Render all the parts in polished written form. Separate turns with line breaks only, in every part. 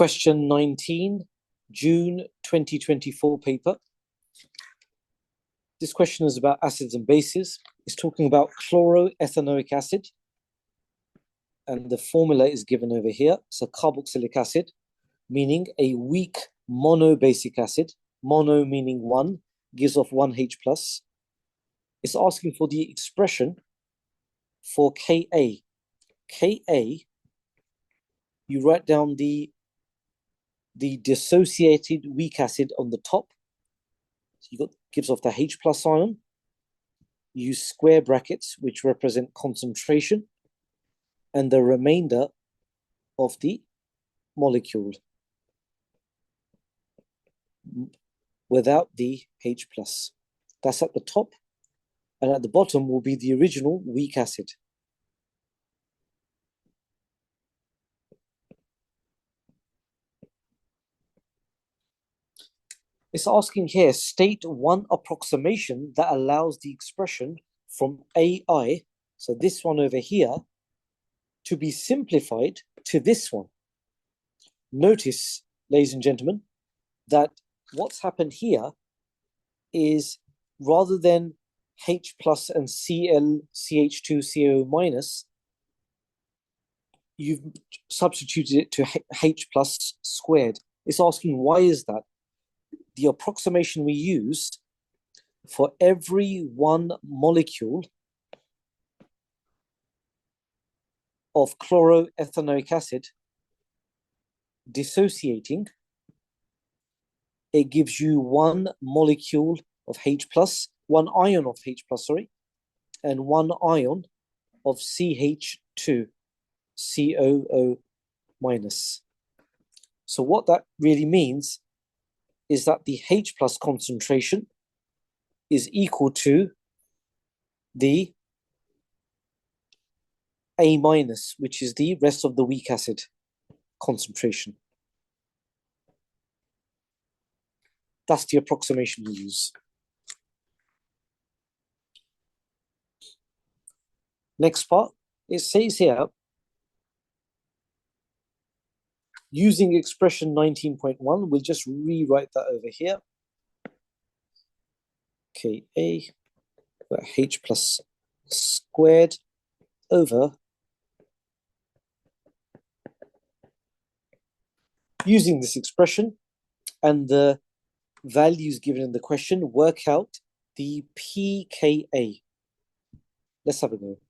Question 19, June 2024 paper. This question is about acids and bases. It's talking about chloroethanoic acid. And the formula is given over here. So carboxylic acid, meaning a weak monobasic acid. Mono meaning one, gives off 1H+. It's asking for the expression for Ka. Ka, you write down the dissociated weak acid on the top. So you got gives off the H+ ion. Use square brackets, which represent concentration, and the remainder of the molecule without the H+. That's at the top, and at the bottom will be the original weak acid. It's asking here, state one approximation that allows the expression from AI, so this one over here, to be simplified to this one. Notice, ladies and gentlemen, that what's happened here is rather than H+ and Cl, CH2, CO-, you've substituted it to H+ squared. It's asking, why is that? The approximation we use for every one molecule of chloroethanoic acid dissociating, it gives you one molecule of H+, one ion of H+, and one ion of CH2, COO-. So what that really means is that the H+ concentration is equal to the A-, which is the rest of the weak acid concentration. That's the approximation we use. Next part, it says here, using expression 19.1, we'll just rewrite that over here. Ka, H+ squared over, using this expression and the values given in the question, work out the pKa. Let's have a go.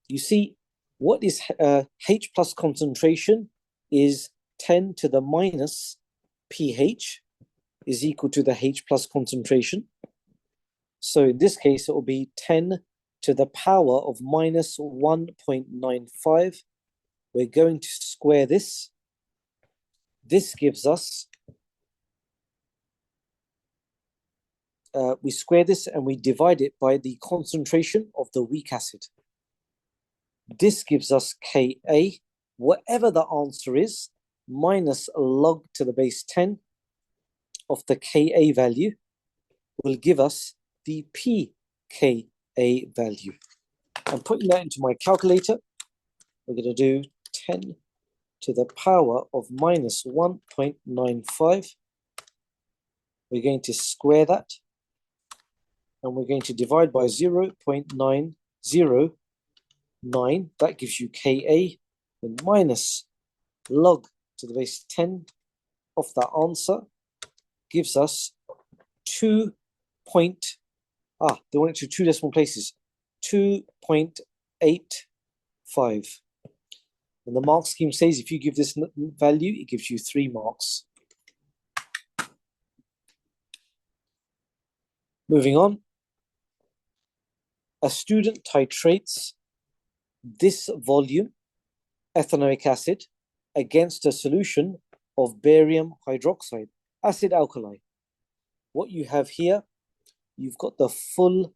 You see, what is H+ concentration is 10 to the minus pH is equal to the H+ concentration. So in this case, it will be 10 to the power of minus 1.95. We're going to square this. This gives us, we square this and we divide it by the concentration of the weak acid. This gives us Ka, whatever the answer is, minus log to the base 10 of the Ka value will give us the pKa value. I'm putting that into my calculator. We're going to do 10 to the power of minus 1.95. We're going to square that, and we're going to divide by 0.909. That gives you Ka, and minus log to the base 10 of that answer gives us 2. They want it to two decimal places, 2.85. And the mark scheme says if you give this value, it gives you 3 marks. Moving on. A student titrates this volume, ethanoic acid, against a solution of barium hydroxide, acid alkali. What you have here, you've got the full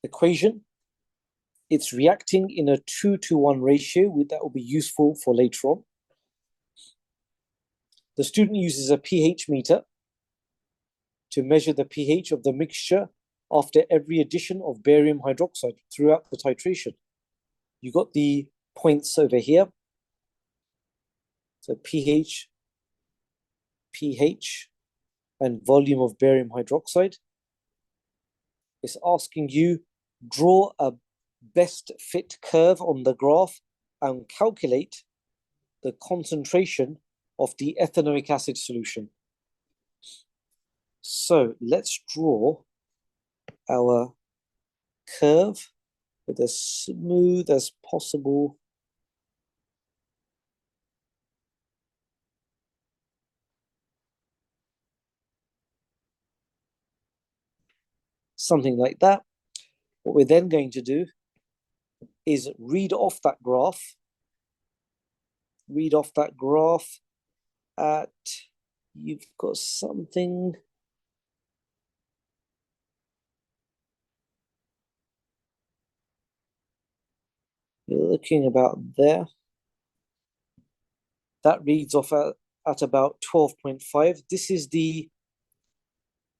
equation. It's reacting in a 2-to-1 ratio, that will be useful for later on. The student uses a pH meter to measure the pH of the mixture after every addition of barium hydroxide throughout the titration. You got the points over here. So pH, and volume of barium hydroxide. It's asking you, draw a best fit curve on the graph and calculate the concentration of the ethanoic acid solution. So let's draw our curve with as smooth as possible. Something like that. What we're then going to do is read off that graph. Read off that graph at, you've got something. You're looking about there. That reads off at about 12.5. This is the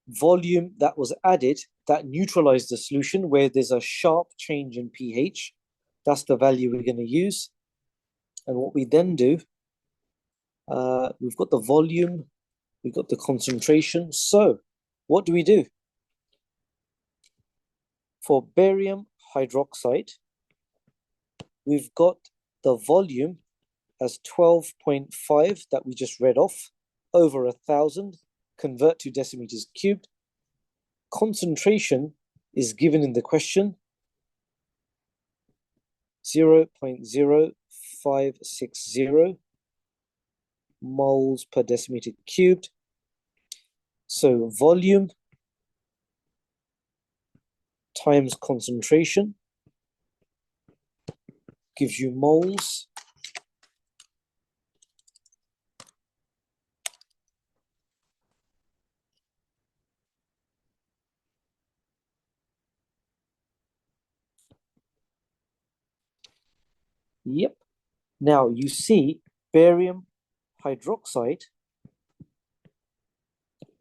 volume that was added that neutralized the solution where there's a sharp change in pH. That's the value we're going to use. And what we then do, we've got the volume, we've got the concentration. So what do we do? For barium hydroxide, we've got the volume as 12.5 that we just read off over 1,000, convert to decimeters cubed. Concentration is given in the question, 0.0560 moles per decimeter cubed. So volume times concentration gives you moles. Yep. Now you see barium hydroxide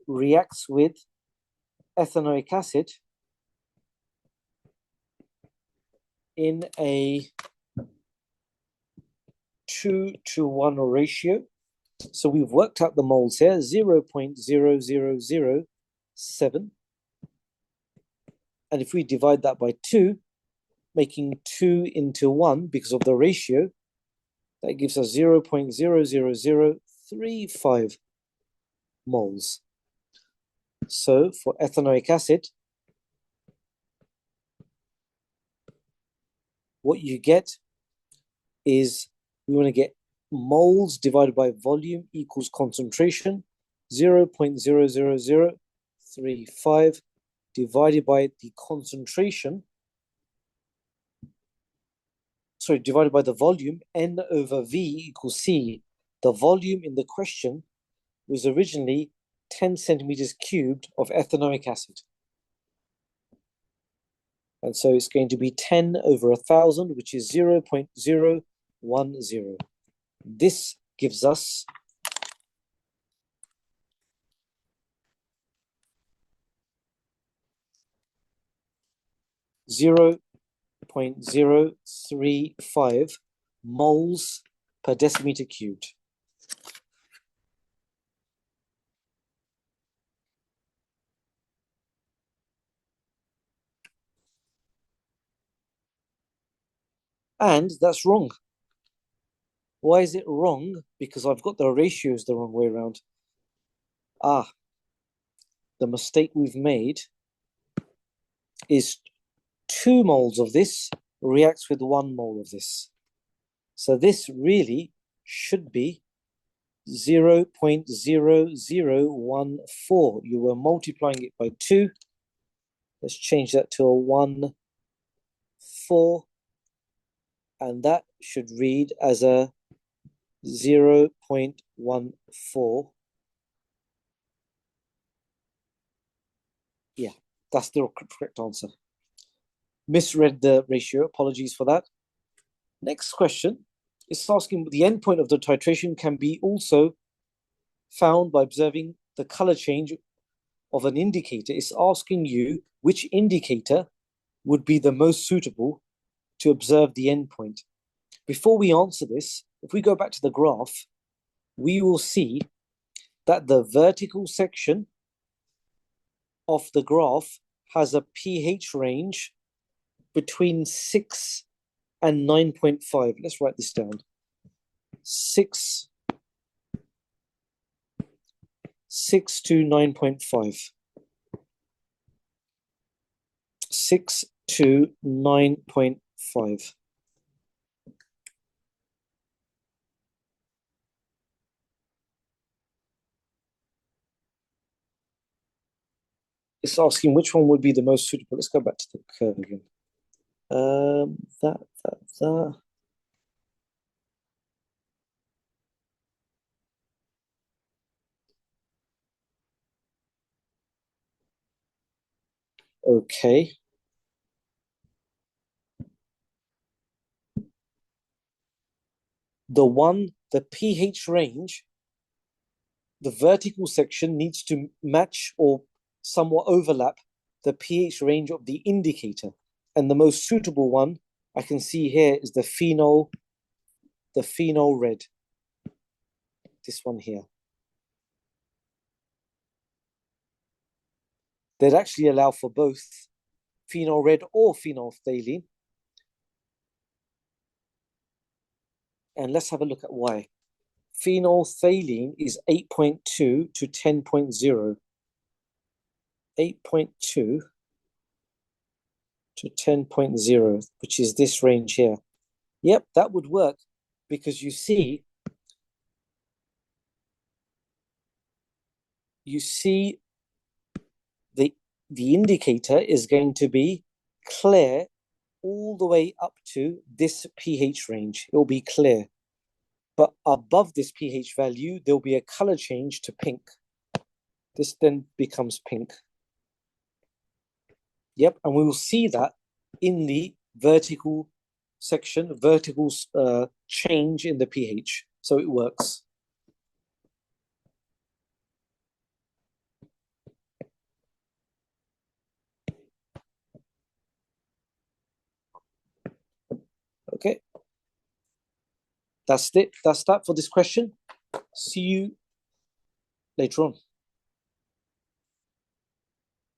reacts with ethanoic acid in a 2-to-1 ratio. So we've worked out the moles here, 0.0007. And if we divide that by 2, making 2 into 1 because of the ratio, that gives us 0.00035 moles. So for ethanoic acid, what you get is, we want to get moles divided by volume equals concentration, 0.00035 divided by the concentration, divided by the volume, N over V equals C. The volume in the question was originally 10 centimeters cubed of ethanoic acid. And so it's going to be 10 over 1,000, which is 0.010. This gives us 0.035 moles per decimeter cubed. And that's wrong. Why is it wrong? Because I've got the ratios the wrong way around. The mistake we've made is 2 moles of this reacts with 1 mole of this. So this really should be 0.0014. You were multiplying it by 2. Let's change that to a 1, 4. And that should read as a 0.14. Yeah, that's the correct answer. Misread the ratio, apologies for that. Next question is asking, the endpoint of the titration can be also found by observing the color change of an indicator. It's asking you which indicator would be the most suitable to observe the endpoint. Before we answer this, if we go back to the graph, we will see that the vertical section of the graph has a pH range between 6 and 9.5. Let's write this down. 6 to 9.5. 6 to 9.5. It's asking which one would be the most suitable. Let's go back to the curve again. That. Okay. The pH range, the vertical section needs to match or somewhat overlap the pH range of the indicator. And the most suitable one I can see here is the phenol red. This one here. They'd actually allow for both phenol red or phenolphthalein. And let's have a look at why. Phenolphthalein is 8.2 to 10.0. 8.2 to 10.0, which is this range here. Yep, that would work because you see the indicator is going to be clear all the way up to this pH range. It will be clear. But above this pH value, there'll be a color change to pink. This then becomes pink. Yep, and we will see that in the vertical section, vertical change in the pH. So it works. Okay. That's it. That's that for this question. See you later on.